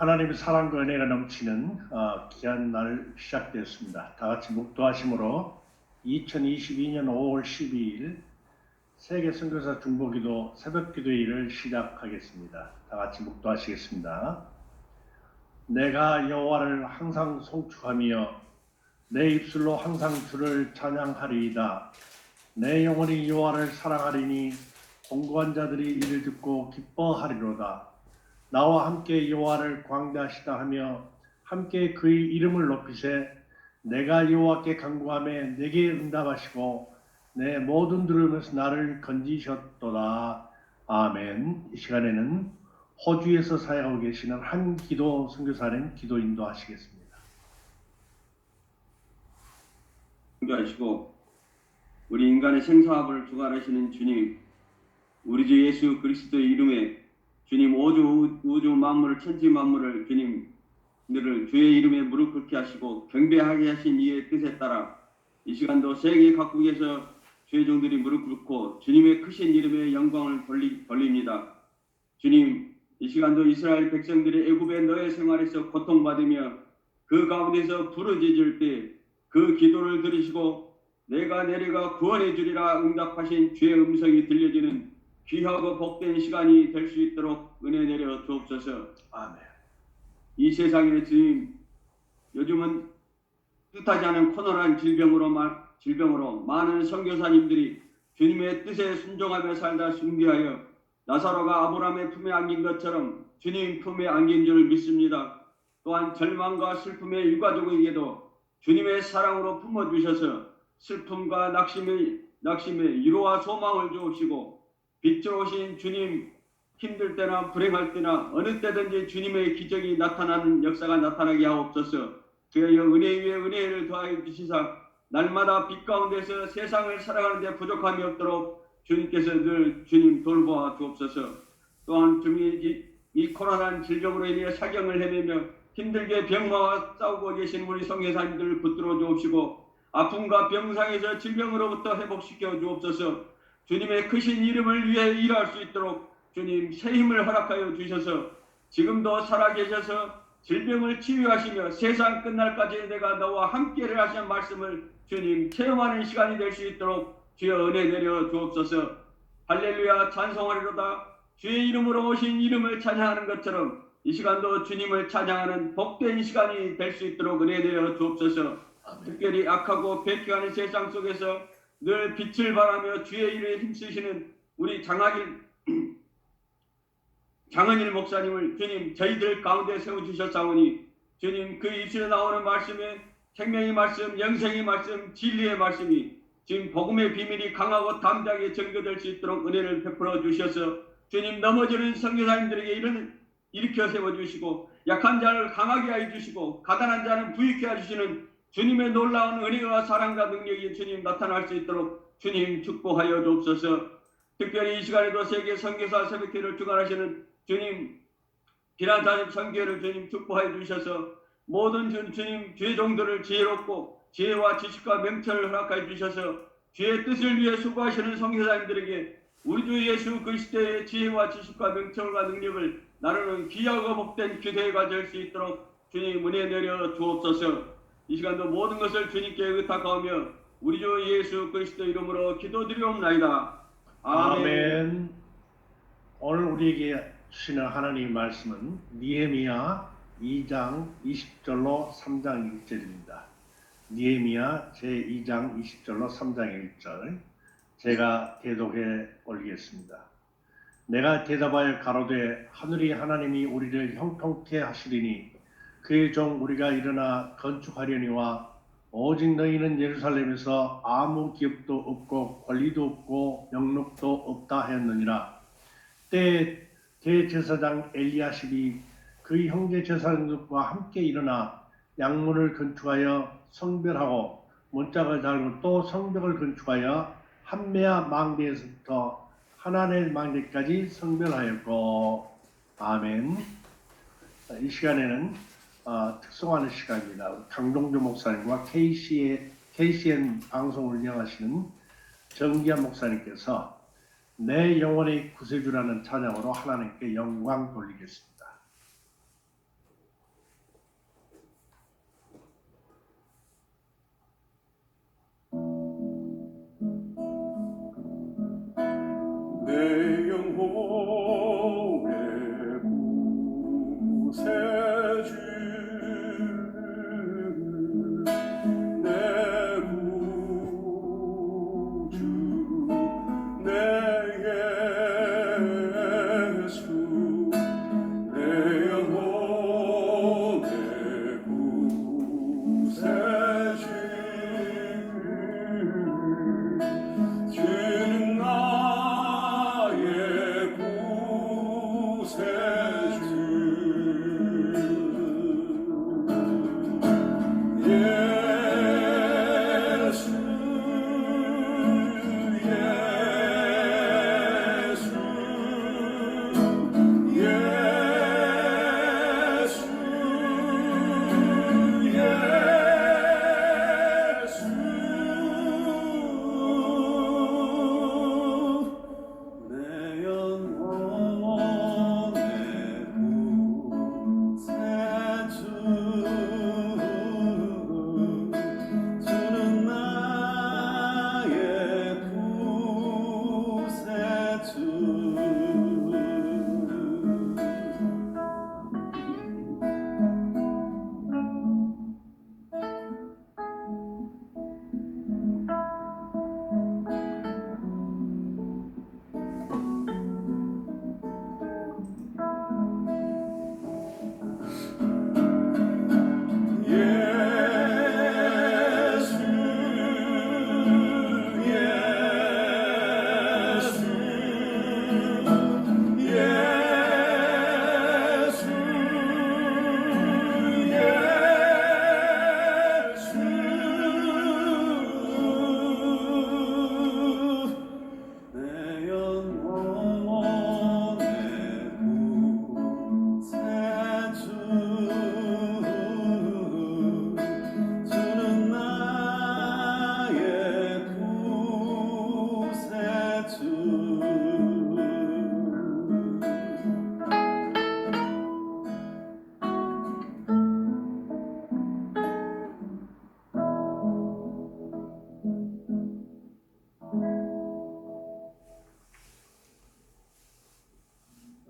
하나님의 사랑과 은혜가 넘치는 귀한 날 시작되었습니다. 다 같이 묵도하심으로 2022년 5월 12일 세계 선교사 중보기도 새벽기도일을 시작하겠습니다. 다 같이 묵도하시겠습니다. 내가 여호와를 항상 송축하며 내 입술로 항상 주를 찬양하리이다. 내 영혼이 여호와를 사랑하리니 공고한 자들이 이를 듣고 기뻐하리로다. 나와 함께 여호와를 광대하시다 하며 함께 그의 이름을 높이세. 내가 여호와께 간구하며 내게 응답하시고 내 모든 들음에서 나를 건지셨도다. 아멘. 이 시간에는 호주에서 사역하고 계시는 한기도 선교사님 기도 인도하시겠습니다. 하시고 우리 인간의 생사합을 주관하시는 주님, 우리 주 예수 그리스도의 이름에 주님 우주 만물을 천지 만물을 주님 너를 주의 이름에 무릎 꿇게 하시고 경배하게 하신 이의 뜻에 따라 이 시간도 세계 각국에서 주의 종들이 무릎 꿇고 주님의 크신 이름에 영광을 돌립니다. 주님, 이 시간도 이스라엘 백성들이 애굽의 노예 생활에서 고통받으며 그 가운데서 부르짖을 때 그 기도를 들으시고 내가 내려가 구원해 주리라 응답하신 주의 음성이 들려지는 귀하고 복된 시간이 될 수 있도록 은혜 내려 주옵소서. 아멘. 이 세상에 주님, 요즘은 뜻하지 않은 코로나 질병으로 많은 선교사님들이 주님의 뜻에 순종하며 살다 순교하여 나사로가 아브라함의 품에 안긴 것처럼 주님 품에 안긴 줄 믿습니다. 또한 절망과 슬픔의 유가족에게도 주님의 사랑으로 품어주셔서 슬픔과 낙심의 위로와 소망을 주옵시고 빛으로 오신 주님, 힘들 때나 불행할 때나 어느 때든지 주님의 기적이 나타나는 역사가 나타나게 하옵소서. 주여 은혜 위에 은혜를 더하여 주시사 날마다 빛 가운데서 세상을 살아가는 데 부족함이 없도록 주님께서 늘 주님 돌보아 주옵소서. 또한 주님 이 코로나 질병으로 인해 사경을 헤매며 힘들게 병마와 싸우고 계신 우리 선교사님들 붙들어 주옵시고 아픔과 병상에서 질병으로부터 회복시켜 주옵소서. 주님의 크신 이름을 위해 일할 수 있도록 주님 새 힘을 허락하여 주셔서 지금도 살아계셔서 질병을 치유하시며 세상 끝날까지 내가 너와 함께를 하신 말씀을 주님 체험하는 시간이 될 수 있도록 주여 은혜 내려 주옵소서. 할렐루야 찬송하리로다. 주의 이름으로 오신 이름을 찬양하는 것처럼 이 시간도 주님을 찬양하는 복된 시간이 될 수 있도록 은혜 내려 주옵소서. 특별히 악하고 배교하는 세상 속에서 늘 빛을 발하며 주의 일에 힘쓰시는 우리 장은일 목사님을 주님 저희들 가운데 세워주셨사오니 주님 그 입술에 나오는 말씀에 생명의 말씀, 영생의 말씀, 진리의 말씀이 지금 복음의 비밀이 강하고 담대하게 전개될 수 있도록 은혜를 베풀어 주셔서 주님 넘어지는 선교사님들에게 일으켜 세워주시고 약한 자를 강하게 하여 주시고 가난한 자는 부유케 해주시는 주님의 놀라운 은혜와 사랑과 능력이 주님 나타날 수 있도록 주님 축복하여 주옵소서. 특별히 이 시간에도 세계 선교사 새벽기도를 주관하시는 주님 비란사님 선교를 주님 축복하여 주셔서 모든 주님 주의 종들을 지혜롭고 지혜와 지식과 명철을 허락하여 주셔서 주의 뜻을 위해 수고하시는 선교사님들에게 우리 주 예수 그리스도의 지혜와 지식과 명철과 능력을 나누는 귀하고 복된 기도회가 될 수 있도록 주님 은혜 내려 주옵소서. 이 시간도 모든 것을 주님께 의탁하며 우리 주 예수 그리스도 이름으로 기도드리옵나이다. 아멘. 오늘 우리에게 주시는 하나님의 말씀은 느헤미야 2장 20절로 3장 1절입니다. 느헤미야 제2장 20절로 3장 1절 제가 대독해 올리겠습니다. 내가 대답하여 가로되 하늘이 하나님이 우리를 형통케 하시리니 그의 종 우리가 일어나 건축하려니와 오직 너희는 예루살렘에서 아무 기업도 없고 권리도 없고 영록도 없다 하였느니라. 때에 대제사장 엘리야십이 그의 형제 제사장들과 함께 일어나 양문을 건축하여 성별하고 문짝을 달고 또 성벽을 건축하여 한메아 망대에서부터 하나넬 망대까지 성별하였고. 아멘. 이 시간에는 특성화하는 시간입니다. 강동주 목사님과 KCN 방송을 운영하시는 정기한 목사님께서 내 영혼의 구세주라는 찬양으로 하나님께 영광 돌리겠습니다.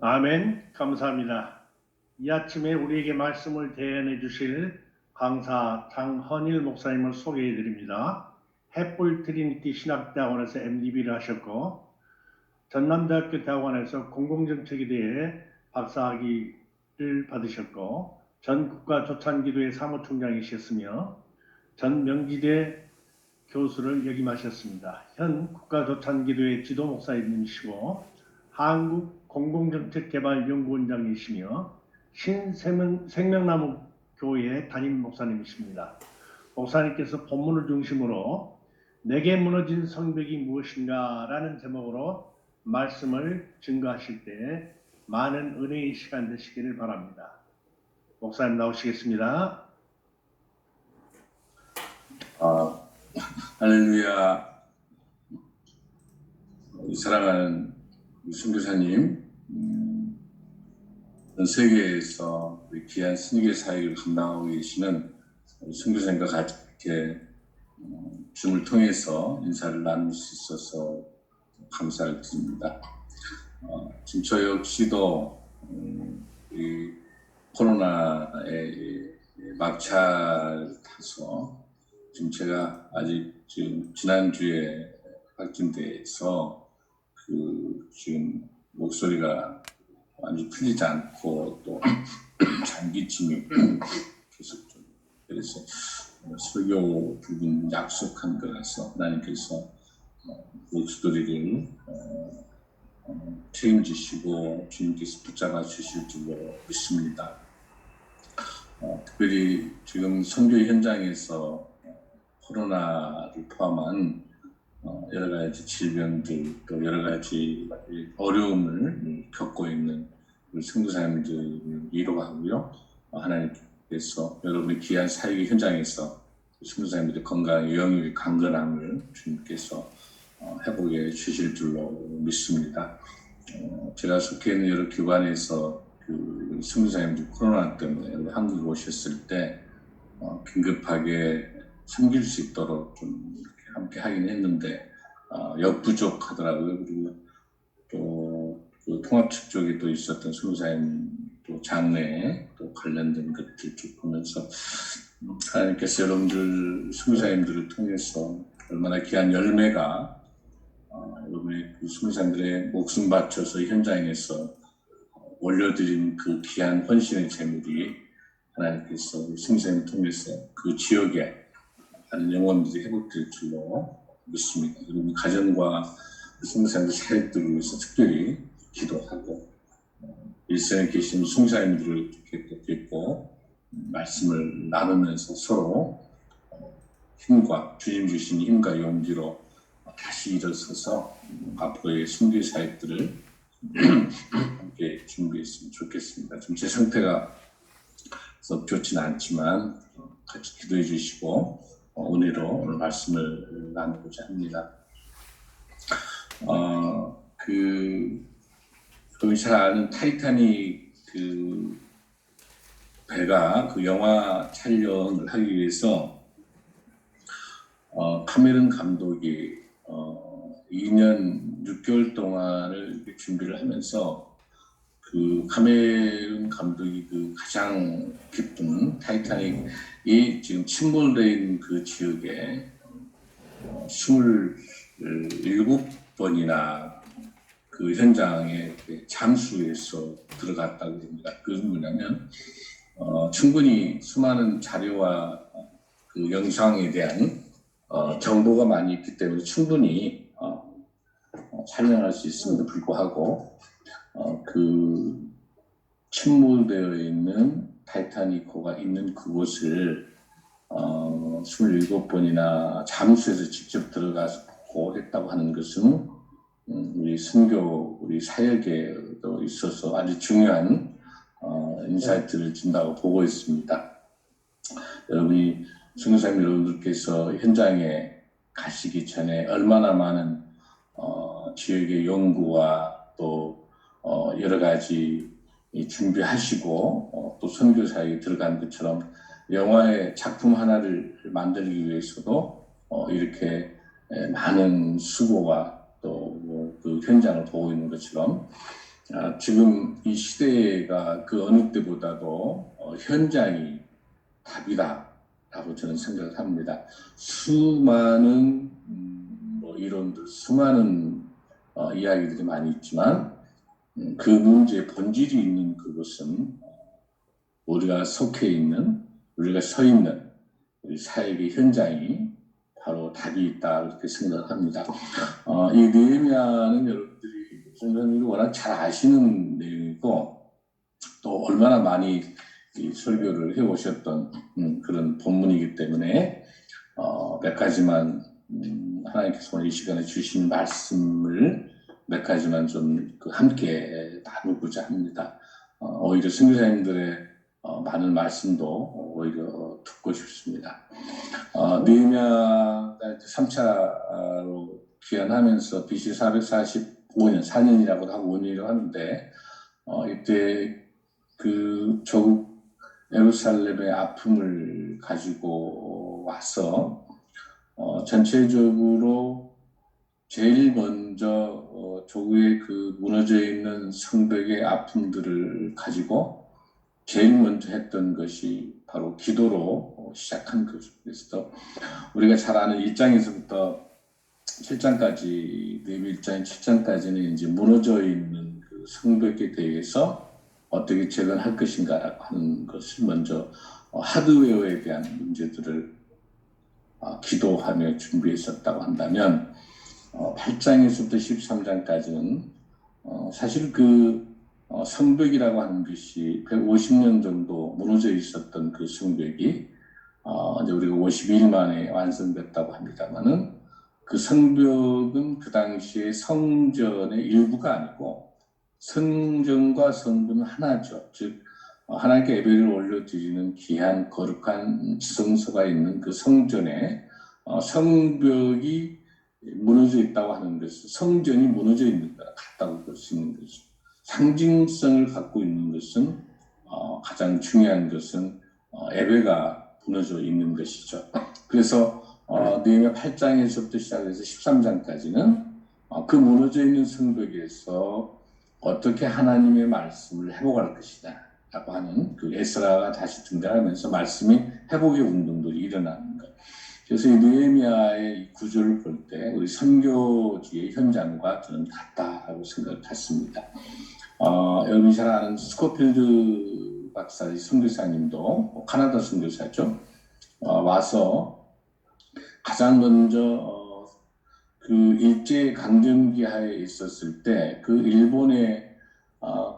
아멘. 감사합니다. 이 아침에 우리에게 말씀을 대연해 주실 강사 장헌일 목사님을 소개해 드립니다. 햇불 트리니티 신학대학원에서 MDB를 하셨고 전남대학교 대학원에서 공공정책에 대해 박사학위를 받으셨고 전 국가조찬기도회 사무총장이셨으며 전 명지대 교수를 역임하셨습니다. 현 국가조찬기도회 지도목사님이시고 한국공공정책개발연구원장이시며 신생명나무 교회 담임 목사님이십니다. 목사님께서 본문을 중심으로 내게 무너진 성벽이 무엇인가 라는 제목으로 말씀을 증거하실 때 많은 은혜의 시간 되시기를 바랍니다. 목사님 나오시겠습니다. 할렐루야. 사랑하는 선교사님, 전 세계에서 우리 귀한 선교 사역을 감당하고 계시는 선교사님과 같이 이렇게 줌을 통해서 인사를 나눌 수 있어서 감사를 드립니다. 지금 저 역시도 이 코로나의 막차를 타서 지금 제가 아직 지금 지난주에 확진돼서 지금 목소리가 완전히 풀리지 않고 또 장기침이 계속 좀 그래서 설교 부분 약속한 거라서 하나님께서 목소리를 책임지시고 주님께서 붙잡아 주실 줄로 믿습니다. 특별히 지금 선교 현장에서 코로나를 포함한 여러 가지 질병들 또 여러 가지 어려움을 겪고 있는 우리 선교사님들을 위로하고요. 하나님께서 여러분의 귀한 사역의 현장에서 선교사님들의 건강, 영유의 강건함을 주님께서 회복해 주실 줄로 믿습니다. 제가 속해 있는 여러 기관에서 선교사님들 코로나 때문에 한국에 오셨을 때 긴급하게 섬길 수 있도록 좀 이렇게 함께 하긴 했는데 역부족하더라고요. 그리고 또 그 통합측 쪽에 또 있었던 선교사님 또 장례 또 관련된 것들 쭉 보면서 하나님께서 여러분들 선교사님들을 통해서 얼마나 귀한 열매가 여러분의 그 선교사님들의 목숨 바쳐서 현장에서 올려드린 그 귀한 헌신의 재물이 하나님께서 선교사님을 통해서 그 지역에 많은 영혼들이 회복될 줄로 믿습니다. 여러분 가정과 선교사님들 사역들을 위해서 특별히 기도하고 일선에 계신 선교사님들을 이렇게 뵙고 말씀을 나누면서 서로 힘과 주님 주신 힘과 용기로 다시 일어서서 앞으로의 선교 사역들을 함께 준비했으면 좋겠습니다. 좀 제 상태가 좋지는 않지만 같이 기도해 주시고 은혜로 오늘 말씀을 나누고자 합니다. 여러분이 잘 아는 타이타닉 배가 영화 촬영을 하기 위해서 카메론 감독이 2년 6개월 동안을 준비를 하면서 카메론 감독이 가장 깊은 타이타닉이 지금 침몰되어 있는 그 지역에 27번이나 그 현장에 잠수해서 들어갔다고 합니다. 그것은 뭐냐면 충분히 수많은 자료와 그 영상에 대한 정보가 많이 있기 때문에 충분히 촬영할 수 있음에도 불구하고 침몰되어 있는 타이타닉호가 있는 그곳을 27번이나 잠수해서 직접 들어가서 했다고 하는 것은 우리 선교, 우리 사역에도 있어서 아주 중요한 인사이트를 준다고 보고 있습니다. 여러분이 선교사님 여러분들께서 현장에 가시기 전에 얼마나 많은 지역의 연구와 또 여러 가지 준비하시고 또 선교 사역에 들어간 것처럼 영화의 작품 하나를 만들기 위해서도 이렇게 많은 수고와 또 그 현장을 보고 있는 것처럼 지금 이 시대가 그 어느 때보다도 현장이 답이다라고 저는 생각을 합니다. 수많은 이론들, 수많은 이야기들이 많이 있지만 그 문제의 본질이 있는 그것은 우리가 속해 있는, 우리가 서 있는 우리 사역의 현장이 바로 답이 있다 이렇게 생각을 합니다. 이 느헤미야는 여러분들이 워낙 잘 아시는 내용이고 또 얼마나 많이 이 설교를 해오셨던 그런 본문이기 때문에 몇 가지만 하나님께서 오늘 이 시간에 주신 말씀을 몇 가지만 좀 함께 나누고자 합니다. 오히려 선교사님들의 많은 말씀도 오히려 듣고 싶습니다. 느헤미야가 3차로 귀환하면서 BC 445년, 4년이라고도 하고 5년이라고 하는데 이때 그 조국 예루살렘의 아픔을 가지고 와서 전체적으로 제일 먼저 조국의 그 무너져 있는 성벽의 아픔들을 가지고 제일 먼저 했던 것이 바로 기도로 시작한 거죠. 그래서 우리가 잘 아는 1장에서부터 7장까지, 느헤미야 1장 7장까지는 이제 무너져 있는 그 성벽에 대해서 어떻게 재건할 것인가라고 하는 것을 먼저 하드웨어에 대한 문제들을 기도하며 준비했었다고 한다면 8장에서부터 13장까지는 사실 그 성벽이라고 하는 것이 150년 정도 무너져 있었던 그 성벽이 이제 우리가 52일 만에 완성됐다고 합니다만은 그 성벽은 그 당시에 성전의 일부가 아니고 성전과 성문은 하나죠. 즉 하나님께 예배를 올려드리는 귀한 거룩한 지성소가 있는 그 성전에 성벽이 무너져 있다고 하는 것은 성전이 무너져 있는 거랑 같다고 볼 수 있는 거죠. 상징성을 갖고 있는 것은 가장 중요한 것은 예배가 무너져 있는 것이죠. 그래서 느헤미야 8장에서부터 시작해서 13장까지는 그 무너져 있는 성벽에서 어떻게 하나님의 말씀을 회복할 것이냐 라고 하는 그 에스라가 다시 등장하면서 말씀이 회복의 운동들이 일어나는 것. 그래서 이 느헤미야의 이 구절을 볼 때 우리 선교지의 현장과 저는 같다라고 생각했습니다. 여러분이 잘 아는 스코필드 박사 선교사님도 카나다 선교사죠. 와서 가장 먼저 그 일제 강점기 하에 있었을 때 그 일본의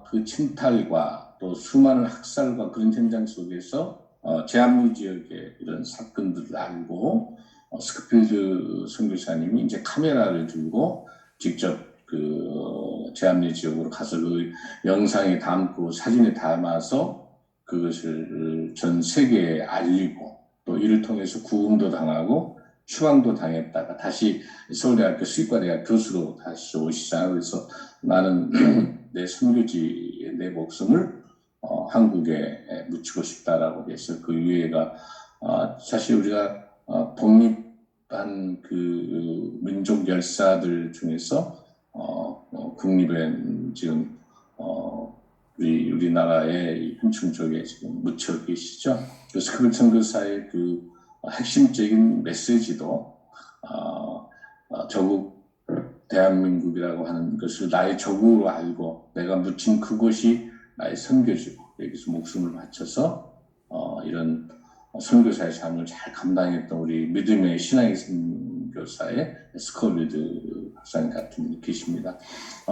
그 침탈과 또 수많은 학살과 그런 현장 속에서 제압류 지역의 이런 사건들을 알고 스코필드 선교사님이 이제 카메라를 들고 직접 그 제압류 지역으로 가서 그 영상에 담고 사진에 담아서 그것을 전 세계에 알리고 또 이를 통해서 구금도 당하고 추방도 당했다가 다시 서울대학교 수의과대학 교수로 다시 오시자. 그래서 나는 내 선교지의 내 목숨을 한국에 묻히고 싶다라고 해서 그 이유가 사실 우리가 독립한 그 민족 열사들 중에서 국립에 지금 우리나라의 현충 쪽에 지금 묻혀 계시죠. 그 스크립 선교사의 그 핵심적인 메시지도 조국 대한민국이라고 하는 것을 나의 조국으로 알고 내가 묻힌 그곳이 나의 선교지고 여기서 목숨을 바쳐서 이런 선교사의 삶을 잘 감당했던 우리 믿음의 신앙의 선교사의 스콜리드 박사님 같은 분이 계십니다.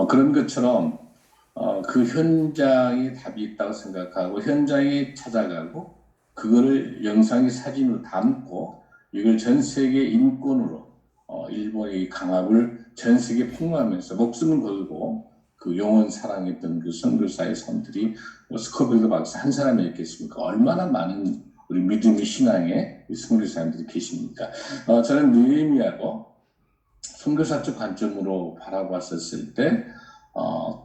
그런 것처럼 그 현장에 답이 있다고 생각하고 현장에 찾아가고 그거를 영상의 사진으로 담고 이걸 전 세계 인권으로 일본의 강압을 전 세계 폭로하면서 목숨을 걸고 그 영원 사랑했던 그 선교사의 삶들이 스코필드 박사 한 사람이 있겠습니까? 얼마나 많은 우리 믿음의 신앙의 선교사님들이 계십니까? 저는 느헤미야도 선교사적 관점으로 바라봤었을 때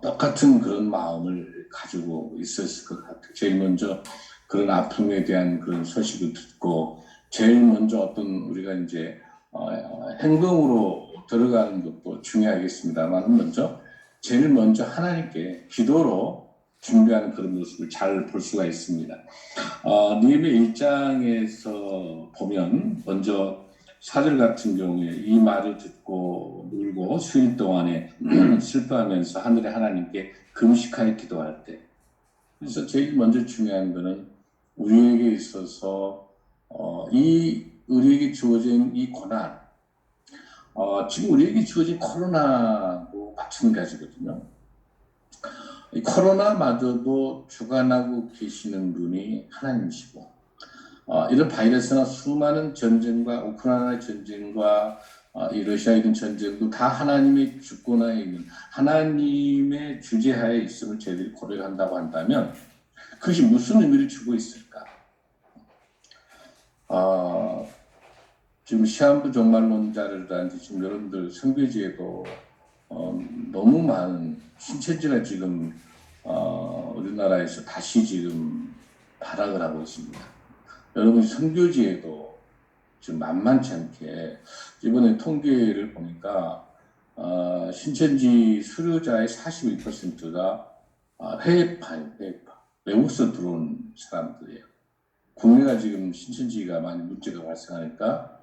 똑같은 그런 마음을 가지고 있었을 것 같아요. 제일 먼저 그런 아픔에 대한 그런 소식을 듣고 제일 먼저 어떤 우리가 이제 행동으로 들어가는 것도 중요하겠습니다만 먼저 제일 먼저 하나님께 기도로 준비하는 그런 모습을 잘 볼 수가 있습니다. 니에미야 1장에서 보면 먼저 사절 같은 경우에 이 말을 듣고 울고 수일 동안에 슬퍼하면서 하늘의 하나님께 금식하여 기도할 때, 그래서 제일 먼저 중요한 거는 우리에게 있어서 우리에게 주어진 이 고난, 지금 우리에게 주어진 코로나도 마찬가지거든요. 이 코로나마저도 주관하고 계시는 분이 하나님이시고, 이런 바이러스나 수많은 전쟁과 우크라이나 전쟁과 이 러시아에 있는 전쟁도 다 하나님의 주권하에 있는 하나님의 주재하에 있음을 저희들이 고려한다고 한다면 그것이 무슨 의미를 주고 있을까? 지금 시한부 종말론자들한테 지금 여러분들 선교지에도 너무 많은 신천지가 지금 우리나라에서 다시 지금 발악을 하고 있습니다. 여러분 선교지에도 지금 만만치 않게 이번에 통계를 보니까 신천지 수료자의 41%가 해외파예요. 외국에서 들어온 사람들이에요. 국내가 지금 신천지가 많이 문제가 발생하니까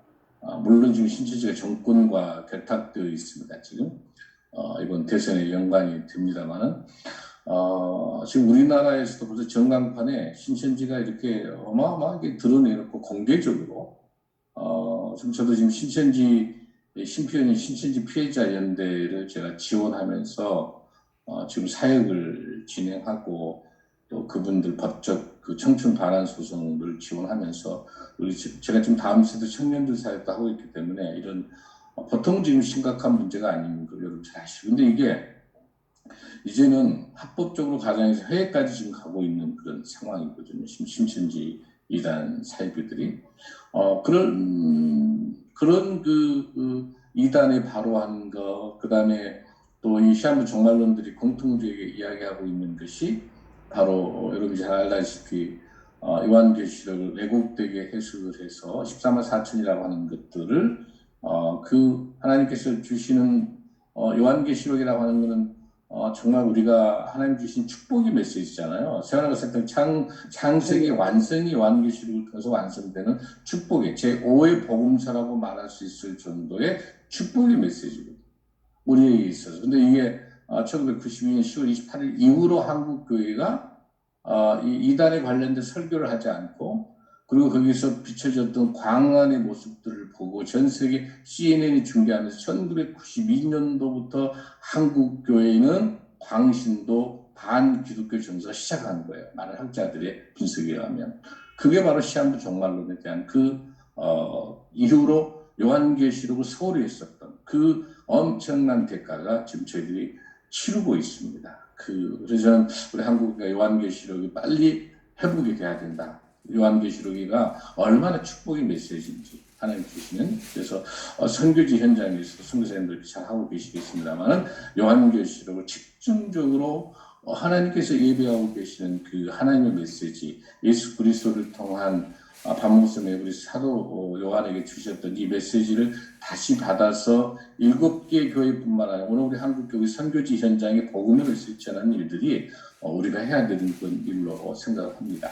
물론 지금 신천지가 정권과 결탁되어 있습니다. 지금 이번 대선에 연관이 됩니다만은 지금 우리나라에서도 벌써 전광판에 신천지가 이렇게 어마어마하게 드러내놓고 공개적으로 지금 저도 지금 신천지 심표연인 신천지 피해자 연대를 제가 지원하면서 지금 사역을 진행하고 또 그분들 법적 그 청춘 반환 소송을 지원하면서 제가 지금 다음 세대 청년들 사역도 하고 있기 때문에 이런 보통 지금 심각한 문제가 아닌 걸 여러분 잘 아시고, 근데 이게 이제는 합법적으로 가장해서 해외까지 지금 가고 있는 그런 상황이거든요. 지금 신천지 이단 사이비들이 그런 그 이단에 바로 한 거, 그 다음에 또 이 시한부 종말론들이 공통되게 이야기하고 있는 것이 바로 여러분이 잘 알다시피 요한계시록을 왜곡되게 해석을 해서 14만 4천이라고 하는 것들을 그 하나님께서 주시는 요한계시록이라고 하는 것은 정말 우리가 하나님 주신 축복의 메시지잖아요. 세원하고 세상 창세기 완성이 요한계시록을 통해서 완성되는 축복의 제5의 복음서라고 말할 수 있을 정도의 축복의 메시지거든요. 우리에게 있어서. 근데 이게 1992년 10월 28일 이후로 한국교회가 이 이단에 관련된 설교를 하지 않고, 그리고 거기서 비춰졌던 광란의 모습들을 보고 전 세계 CNN이 중계하면서 1992년도부터 한국교회는 광신도 반기독교 정서가 시작한 거예요. 많은 학자들의 분석에 의하면. 그게 바로 시한부 종말론에 대한 이후로 요한계시록을 소홀히 했었던 그 엄청난 대가가 지금 저희들이 치르고 있습니다. 그래서 저는 우리 한국의 요한계시록이 빨리 회복이 돼야 된다. 요한계시록이가 얼마나 축복의 메시지인지 하나님 주시는, 그래서 선교지 현장에서 선교사님들 잘 하고 계시겠습니다만은 요한계시록을 집중적으로 하나님께서 예배하고 계시는 그 하나님의 메시지, 예수 그리스도를 통한 반목섬에 우리 사도 요한에게 주셨던 이 메시지를 다시 받아서 7개 교회뿐만 아니라 오늘 우리 한국교회 선교지 현장에 복음을 실천하는 일들이 우리가 해야 되는 그런 일로 생각합니다.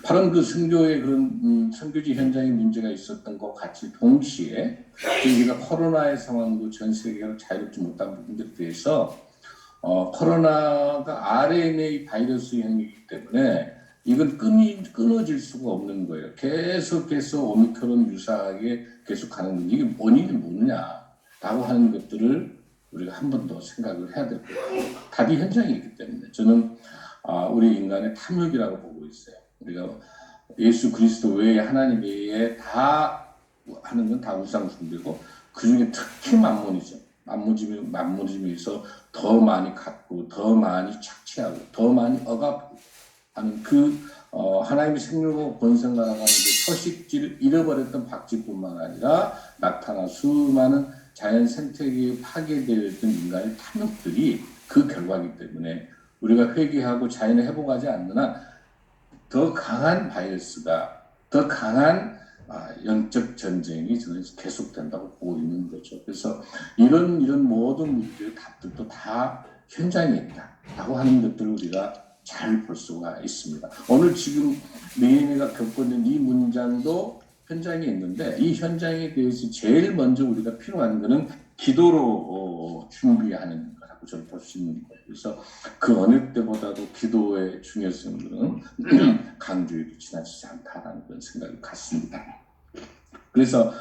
바로 그 선교의 그런 선교지 현장에 문제가 있었던 것 같이 동시에 우리가 코로나의 상황도 전 세계가 자유롭지 못한 부분들에 대해서 코로나가 RNA 바이러스 형이기 때문에 이건 끊어질 수가 없는 거예요. 계속해서 오미크론 유사하게 계속 가는 건데 이게 원인이 뭐냐라고 하는 것들을 우리가 한 번 더 생각을 해야 될 거예요. 답이 현장에 있기 때문에 저는 우리 인간의 탐욕이라고 보고 있어요. 우리가 예수 그리스도 외에 하나님 외에 다 하는 건 다 우상 숭배고 그 중에 특히 만몬이죠. 만몬즘에서 더 많이 갖고 더 많이 착취하고 더 많이 억압하고 하는 하나님의 생명과 권세가 나가는 그 서식지를 잃어버렸던 박쥐뿐만 아니라 나타나 수많은 자연 생태계에 파괴되어 있던 인간의 탐욕들이 그 결과이기 때문에 우리가 회개하고 자연을 회복하지 않는 한 더 강한 바이러스가, 더 강한 영적 전쟁이 저는 계속된다고 보고 있는 거죠. 그래서 이런 모든 문제의 답들도 다 현장에 있다라고 하는 것들을 우리가 잘 볼 수가 있습니다. 오늘 지금 느헤미야가 겪고 있는 이 문장도 현장에 있는데 이 현장에 대해서 제일 먼저 우리가 필요한 것은 기도로 준비하는 거라고 저는 볼 수 있는 거예요. 그래서 그 어느 때보다도 기도의 중요성은 강조해도 지나치지 않다라는 그런 생각을 갖습니다. 그래서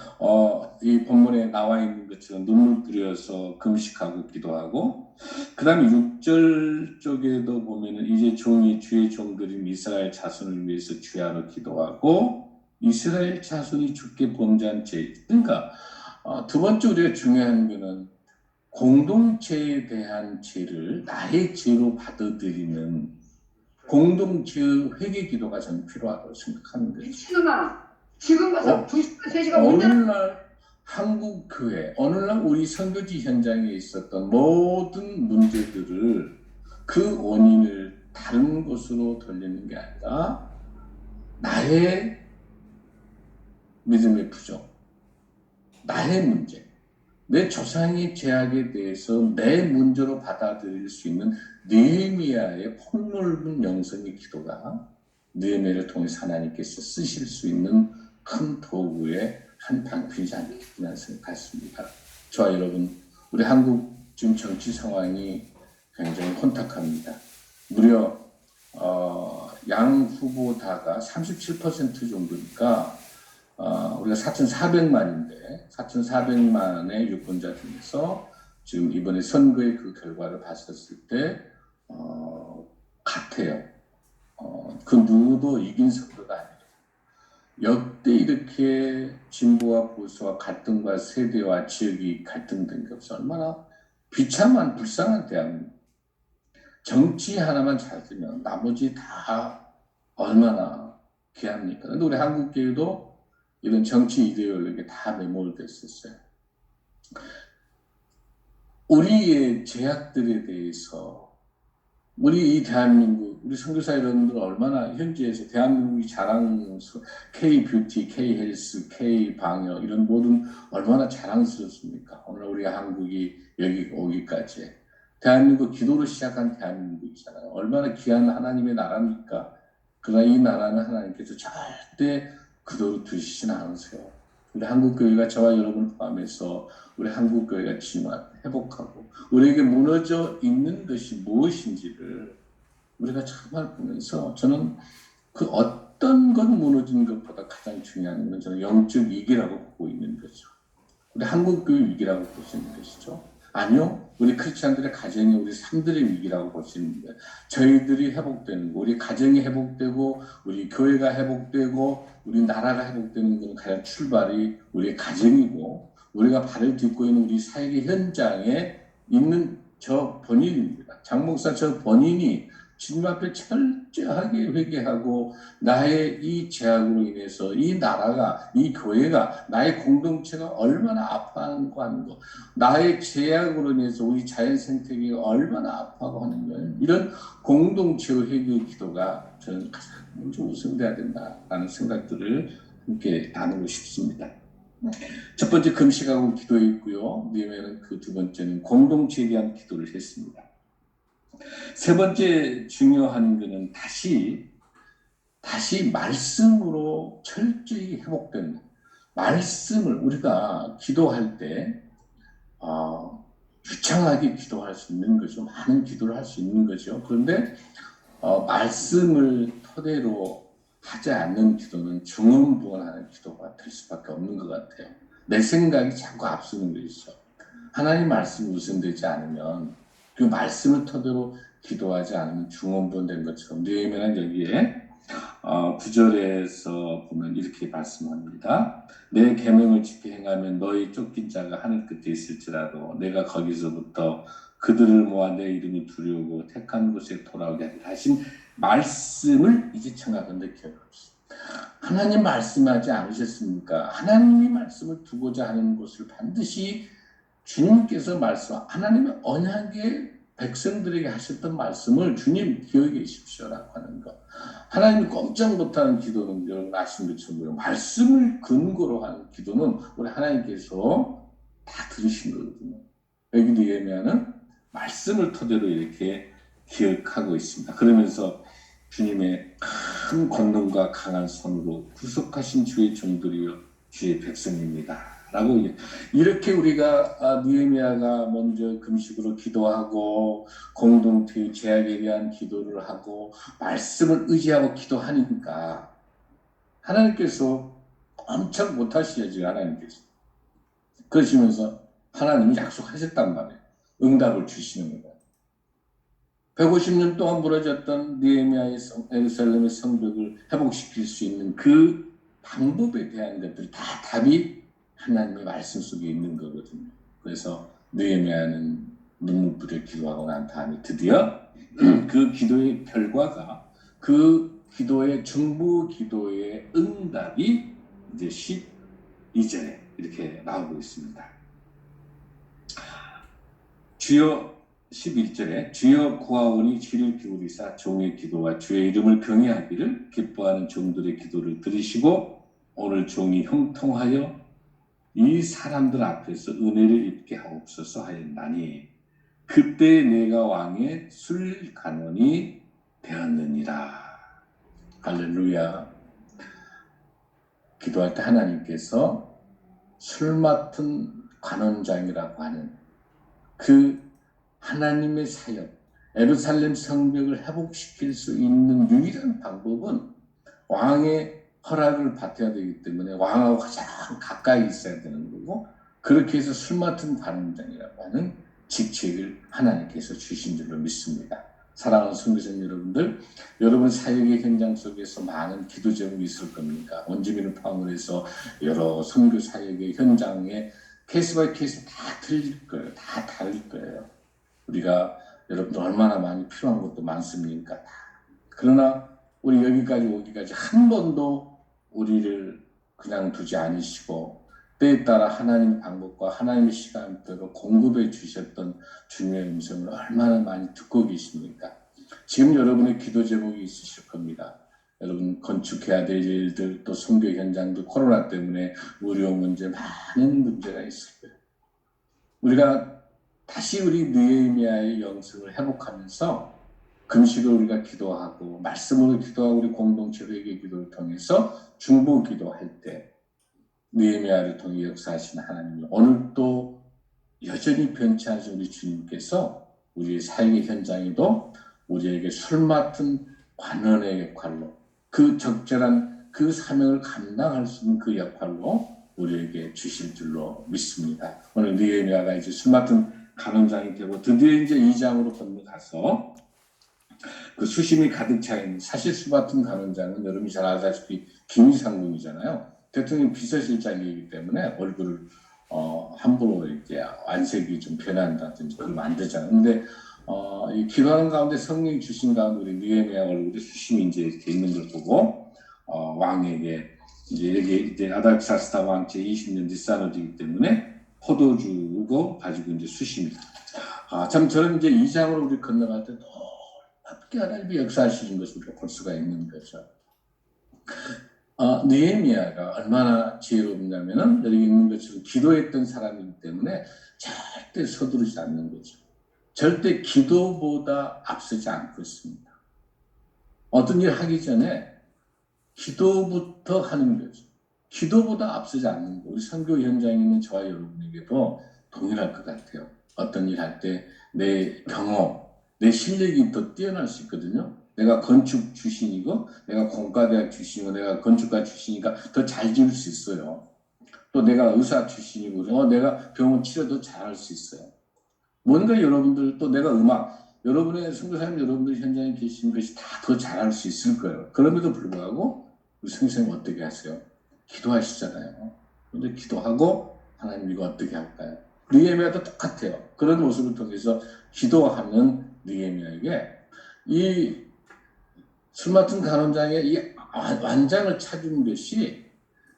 이 본문에 나와 있는 것처럼 눈물 뿌려서 금식하고 기도하고 그 다음에 6절 쪽에도 보면은 이제 종이 주의 종들인 이스라엘 자손을 위해서 주야로 기도하고 이스라엘 자손이 죽게 범죄한 죄. 그러니까 두 번째 우리가 중요한 거는 공동체에 대한 죄를 나의 죄로 받아들이는 공동체 회개 기도가 저는 필요하다고 생각하는 거죠. 지금 가서 2시간, 3시간 못 어느 날 한국 교회, 어느 날 우리 선교지 현장에 있었던 모든 문제들을 그 원인을 다른 곳으로 돌리는 게 아니라 나의 믿음의 부족, 나의 문제, 내 조상의 죄악에 대해서 내 문제로 받아들일 수 있는 느헤미야의 폭넓은 영성의 기도가 느헤미야를 통해서 하나님께서 쓰실 수 있는 큰 도구의 한 방편이지 않겠나 생각했습니다. 저와 여러분, 우리 한국 지금 정치 상황이 굉장히 혼탁합니다. 무려 양 후보 다가 37% 정도니까 우리가 4,400만인데 4,400만의 유권자 중에서 지금 이번에 선거의 그 결과를 봤었을 때 같아요. 그 누구도 이긴 선거가 아니에요. 역대 이렇게 진보와 보수와 갈등과 세대와 지역이 갈등된 게 없어. 얼마나 비참한 불쌍한 대한민국. 정치 하나만 잘 되면 나머지 다 얼마나 귀합니까? 근데 우리 한국교회도 이런 정치 이데올로기에 다 매몰됐었어요. 우리의 죄악들에 대해서 우리 이 대한민국, 우리 선교사 여러분들 얼마나 현지에서 대한민국이 자랑스러워, K-뷰티, K-헬스, K-방역 이런 모든 얼마나 자랑스럽습니까? 오늘 우리 한국이 여기 오기까지. 대한민국 기도로 시작한 대한민국이잖아요. 얼마나 귀한 하나님의 나라입니까? 그러나 이 나라는 하나님께서 절대 그대로 두시진 않으세요. 우리 한국교회가 저와 여러분을 포함해서 우리 한국교회가 회복하고 우리에게 무너져 있는 것이 무엇인지를 우리가 정말 보면서 저는 그 어떤 것 무너진 것보다 가장 중요한 건 저는 영적 위기라고 보고 있는 거죠. 우리 한국교회 위기라고 볼 수 있는 것이죠. 아니요. 우리 크리스찬들의 가정이 우리 삶들의 위기라고 볼 수 있는 거예요. 저희들이 회복되는 거, 우리 가정이 회복되고 우리 교회가 회복되고 우리 나라가 회복되는 건 가장 출발이 우리의 가정이고 우리가 발을 딛고 있는 우리 사회의 현장에 있는 저 본인입니다. 장 목사 저 본인이 주님 앞에 철저하게 회개하고 나의 이 죄악으로 인해서 이 나라가 이 교회가 나의 공동체가 얼마나 아파하는가 하는 거 나의 죄악으로 인해서 우리 자연 생태계가 얼마나 아파하고 하는 거 이런 공동체 회개 기도가 저는 가장 먼저 우선돼야 된다라는 생각들을 함께 나누고 싶습니다. 첫 번째 금식하고 기도했고요. 그다음에는 그 두 번째는 공동체에 대한 기도를 했습니다. 세 번째 중요한 것은 다시 말씀으로 철저히 회복되는 말씀을 우리가 기도할 때 유창하게 기도할 수 있는 거죠. 많은 기도를 할 수 있는 거죠. 그런데 말씀을 토대로 하지 않는 기도는 중언부언하는 기도가 될 수밖에 없는 것 같아요. 내 생각이 자꾸 앞서는 것이죠. 하나님 말씀이 우선되지 않으면 그 말씀을 토대로 기도하지 않으면 중언부언된 것처럼 느헤미야는 여기에 9절에서 보면 이렇게 말씀합니다. 내 계명을 지켜 행하면 너희 쫓긴 자가 하늘 끝에 있을지라도 내가 거기서부터 그들을 모아 내 이름을 두려우고 택한 곳에 돌아오게 하리라 하신 말씀을 이제 청하건대 기억합시다. 하나님 말씀하지 않으셨습니까? 하나님이 말씀을 두고자 하는 곳을 반드시 주님께서 하나님의 언약에 백성들에게 하셨던 말씀을 주님 기억해 계십시오라고 하는 것. 하나님이 꼼짝 못하는 기도는 여러분 아시는 것처럼 말씀을 근거로 하는 기도는 우리 하나님께서 다 들으신 거거든요. 여기 느헤미야는 말씀을 토대로 이렇게 기억하고 있습니다. 그러면서 주님의 큰 권능과 강한 손으로 구속하신 주의 종들이여 주의 백성입니다. 라고 이렇게 우리가 느헤미야가 먼저 금식으로 기도하고 공동체의 죄악에 대한 기도를 하고 말씀을 의지하고 기도하니까 하나님께서 엄청 못하시죠. 하나님께서 그러시면서 하나님이 약속하셨단 말이에요. 응답을 주시는 거예요. 150년 동안 무너졌던 느헤미야의 예루살렘의 성벽을 회복시킬 수 있는 그 방법에 대한 것들이 다 답이 하나님의 말씀 속에 있는 거거든요. 그래서 느헤미야는 눈물 뿌려 기도하고 난 다음에 드디어 그 기도의 결과가 그 기도의 중보 기도의 응답이 이제 12절에 이렇게 나오고 있습니다. 주여 11절에 주여 구하오니 귀를 기울이사 종의 기도와 주의 이름을 경외하기를 기뻐하는 종들의 기도를 들으시고 오늘 종이 형통하여 이 사람들 앞에서 은혜를 입게 하옵소서 하였나니 그때 내가 왕의 술간원이 되었느니라. 할렐루야. 기도할 때 하나님께서 술 맡은 관원장이라고 하는 그 하나님의 사역, 예루살렘 성벽을 회복시킬 수 있는 유일한 방법은 왕의 허락을 받아야 되기 때문에 왕하고 가장 가까이 있어야 되는 거고, 그렇게 해서 술 맡은 관원장이라고 하는 직책을 하나님께서 주신 줄로 믿습니다. 사랑하는 선교사님 여러분들, 여러분 사역의 현장 속에서 많은 기도 제목이 있을 겁니까? 원주민을 포함을 해서 여러 선교 사역의 현장에 케이스 바이 케이스 다 틀릴 거예요. 다 다를 거예요. 우리가 여러분들 얼마나 많이 필요한 것도 많습니까? 그러나 우리 여기까지 오기까지 한 번도 우리를 그냥 두지 않으시고 때에 따라 하나님의 방법과 하나님의 시간대로 공급해 주셨던 주님의 음성을 얼마나 많이 듣고 계십니까? 지금 여러분의 기도 제목이 있으실 겁니다. 여러분 건축해야 될 일들, 또 선교 현장도 코로나 때문에 의료 문제, 많은 문제가 있을 거예요. 우리가 다시 우리 느헤미야의 영성을 회복하면서 금식을 우리가 기도하고 말씀으로 기도하고 우리 공동체 회개 기도를 통해서 중보 기도할 때 느헤미야를 통해 역사하신 하나님이 오늘도 여전히 변치 않으신 우리 주님께서 우리의 사역의 현장에도 우리에게 술 맡은 관원의 역할로 그 적절한 그 사명을 감당할 수 있는 그 역할로 우리에게 주실 줄로 믿습니다. 오늘 느헤미야가 이제 술 맡은 관원장이 되고 드디어 이제 2장으로 건너가서 그 수심이 가득 차 있는 사실 술 맡은 관원장은 여러분이 잘 아시다시피 기미상궁이잖아요. 대통령 비서실장이기 때문에 얼굴을 함부로 이렇게 안색이 좀 변한다든지 그러면 안 되잖아요. 근데 이 기도하는 가운데 성령이 주신 가운데 우리 느헤미야 얼굴에 수심이 이제 이렇게 있는 걸 보고 왕에게 이제 여기 이제 아닥사스다 왕제 20년 뒷산업이기 때문에 포도주고 가지고 이제 수심이다. 참 저는 이제 2장으로 우리 건너갈 때 놀랍게 하나님이 역사하시는 것을 우리가 볼 수가 있는 거죠. 느헤미야가 얼마나 지혜롭냐면은 여기 있는 것처럼 기도했던 사람이기 때문에 절대 서두르지 않는 거죠. 절대 기도보다 앞서지 않고 있습니다. 어떤 일 하기 전에 기도부터 하는 거죠. 기도보다 앞서지 않는 거. 우리 선교 현장에 있는 저와 여러분에게도 동일할 것 같아요. 어떤 일 할 때 내 경험, 내 실력이 더 뛰어날 수 있거든요. 내가 건축 출신이고 내가 공과대학 출신이고 내가 건축가 출신이니까 더 잘 지을 수 있어요. 또 내가 의사 출신이고 내가 병원 치료도 잘할 수 있어요. 뭔가 여러분들 또 내가 음악, 여러분의 선교사님 여러분들 현장에 계신 것이 다 더 잘할 수 있을 거예요. 그럼에도 불구하고 우리 선교사님 어떻게 하세요? 기도하시잖아요. 근데 기도하고 하나님 이거 어떻게 할까요? 느헤미야도 똑같아요. 그런 모습을 통해서 기도하는 느헤미야에게 이 술 맡은 간원장의 이 완장을 찾은 것이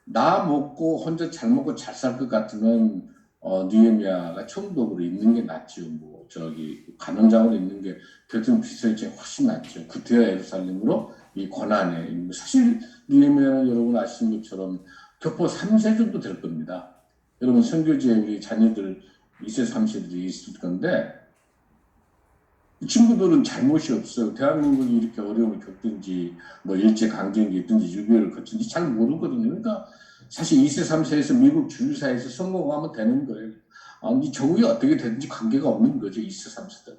나 먹고 혼자 잘 먹고 잘 살 것 같으면 느헤미야가 총독으로 있는 게 낫죠. 뭐 저기 관원장으로 있는 게 대통령 비서실장이 훨씬 낫죠. 구태여 예루살렘으로 이 권한에 사실 느헤미야는 여러분 아시는 것처럼 교포 3세 정도 될 겁니다. 여러분 선교지에 우리 자녀들 2세 3세들이 있을 건데 이 친구들은 잘못이 없어요. 대한민국이 이렇게 어려움을 겪든지 뭐 일제 강점기 있든지 6.25를 거친지 잘 모르거든요. 그러니까 사실 2세 3세에서 미국 주류사에서 성공하면 되는 거예요. 이 조국이 어떻게 되든지 관계가 없는 거죠. 2세 3세들.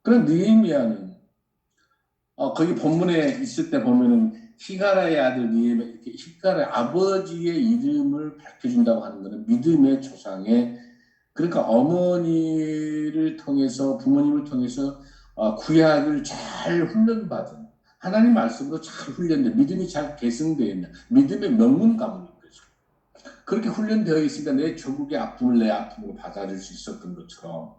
그런 느헤미야는 거기 본문에 있을 때 보면은 히가라의 아들 느헤미야, 이렇게 히가라의 아버지의 이름을 밝혀준다고 하는 것은 믿음의 조상의, 그러니까 어머니를 통해서 부모님을 통해서 구약을 잘 훈련받은 하나님 말씀으로 잘 훈련된 믿음이 잘 계승되어 있는 믿음의 명문 가문인 거죠. 그렇게 훈련되어 있으니까 내 조국의 아픔을 내 아픔으로 받아들일 수 있었던 것처럼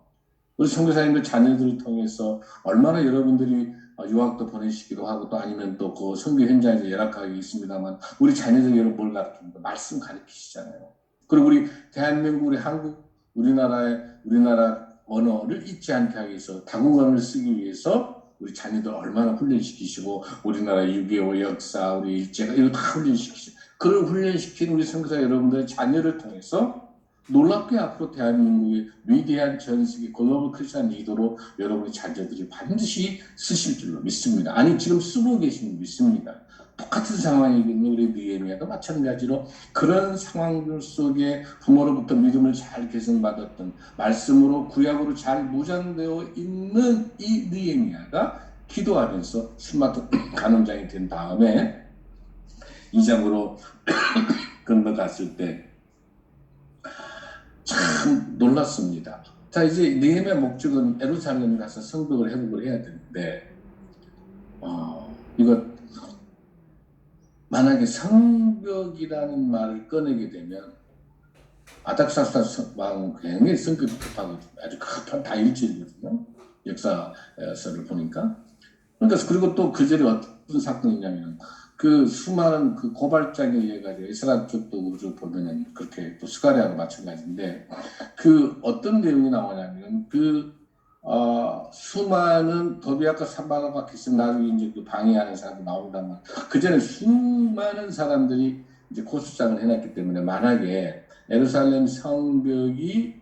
우리 선교사님들 자녀들을 통해서 얼마나 여러분들이 유학도 보내시기도 하고 또 아니면 또 그 선교 현장에서 열악하게 있습니다만 우리 자녀들 여러분 뭘 가르칩니까? 말씀 가르치시잖아요. 그리고 우리 대한민국, 우리 한국, 우리나라 언어를 잊지 않게 하기 위해서 다국어를 쓰기 위해서 우리 자녀들 얼마나 훈련시키시고 우리나라 6.25 역사, 우리 일제가 이거 다 훈련시키시고 그걸 훈련시킨 우리 선교사 여러분들의 자녀를 통해서 놀랍게 앞으로 대한민국의 위대한 전 세계 글로벌 크리스찬 리더로 여러분의 자녀들이 반드시 쓰실 줄로 믿습니다. 아니 지금 쓰고 계신 줄 믿습니다. 똑같은 상황이거든요. 우리 느헤미야도 마찬가지로 그런 상황들 속에 부모로부터 믿음을 잘 개선받았던 말씀으로 구약으로 잘 무장되어 있는 이 느헤미야가 기도하면서 스마트 간원장이 된 다음에 2장으로 건너갔을 때 참 놀랐습니다. 자, 이제 느헤미야 목적은 예루살렘에 가서 성벽을 회복을 해야 되는데 이거 만약에 성벽이라는 말을 꺼내게 되면 아닥사스다 왕은 굉장히 성격이 급하거든요. 아주 급한 다일주일이거든요. 역사서를 보니까. 그러니까 그리고 또 그 전에 어떤 사건이 있냐면 그 수많은 그 고발장에 의해 가지고 이스라엘 쪽도 보면은 그렇게 또 스가랴하고 마찬가지인데 그 어떤 내용이 나오냐면 그 수많은 도비아과 산바가 박혔으면 나중에 이제 그 방해하는 사람도 나온다면 그 전에 수많은 사람들이 이제 고수장을 해놨기 때문에 만약에 예루살렘 성벽이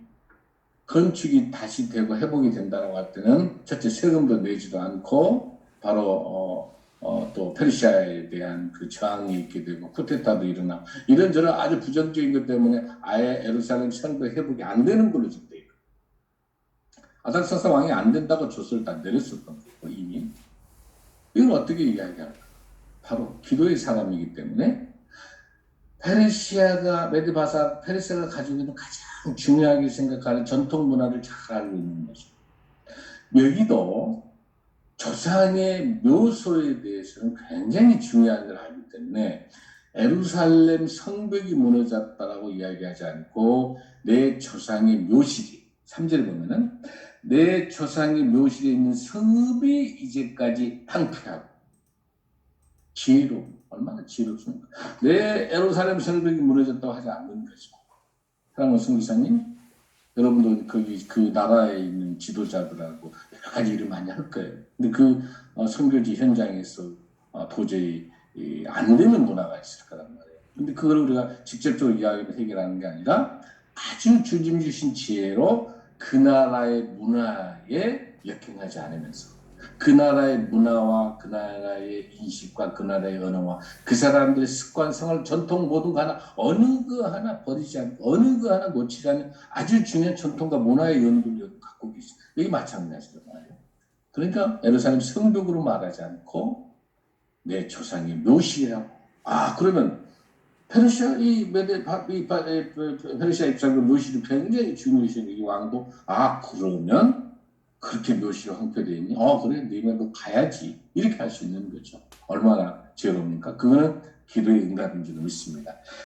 건축이 다시 되고 회복이 된다고 할 때는 첫째 세금도 내지도 않고 바로 또 페르시아에 대한 그 저항이 있게 되고 쿠데타도 일어나고 이런저런 아주 부정적인 것 때문에 아예 예루살렘 성벽 회복이 안 되는 걸로 지금 돼 있고 아닥사스 왕이 안 된다고 조서를 다 내렸었던 거고 이미 이걸 어떻게 이야기할까? 바로 기도의 사람이기 때문에 페르시아가 메드바사 페르시아가 가지고 있는 가장 중요하게 생각하는 전통 문화를 잘 알고 있는 거죠. 여기도 조상의 묘소에 대해서는 굉장히 중요한 걸 알기 때문에 예루살렘 성벽이 무너졌다라고 이야기하지 않고 내 조상의 묘실이 3절에 보면은 내 조상의 묘실에 있는 성읍이 이제까지 황폐하고 지혜로 얼마나 지혜롭습니까? 내 예루살렘 성벽이 무너졌다고 하지 않는 거죠. 사랑하는 성기사님, 여러분도 거기 그 나라에 있는 지도자들하고 여러 가지 일을 많이 할 거예요. 근데 그 선교지 현장에서 도저히 안 되는 문화가 있을 거란 말이에요. 근데 그걸 우리가 직접적으로 이야기를 해결하는 게 아니라 아주 주님 주신 지혜로 그 나라의 문화에 역행하지 않으면서 그 나라의 문화와 그 나라의 인식과 그 나라의 언어와 그 사람들의 습관, 생활, 전통 모든 거 하나 어느 거 하나 버리지 않고 어느 거 하나 놓치지 않는 아주 중요한 전통과 문화의 연구를 갖고 계시죠. 이게 마찬가지란 말이에요. 그러니까 예루살렘 성벽으로 말하지 않고 내 조상의 묘실이라고. 그러면 페르시아 페르시아 입장으로 묘실이 굉장히 중요시한 이 왕도 그러면 그렇게 묘실이 황폐되어 있니? 그래, 너희도 가야지. 이렇게 할 수 있는 거죠. 얼마나 지혜롭습니까? 그거는 기도의 응답인 줄 믿습니다.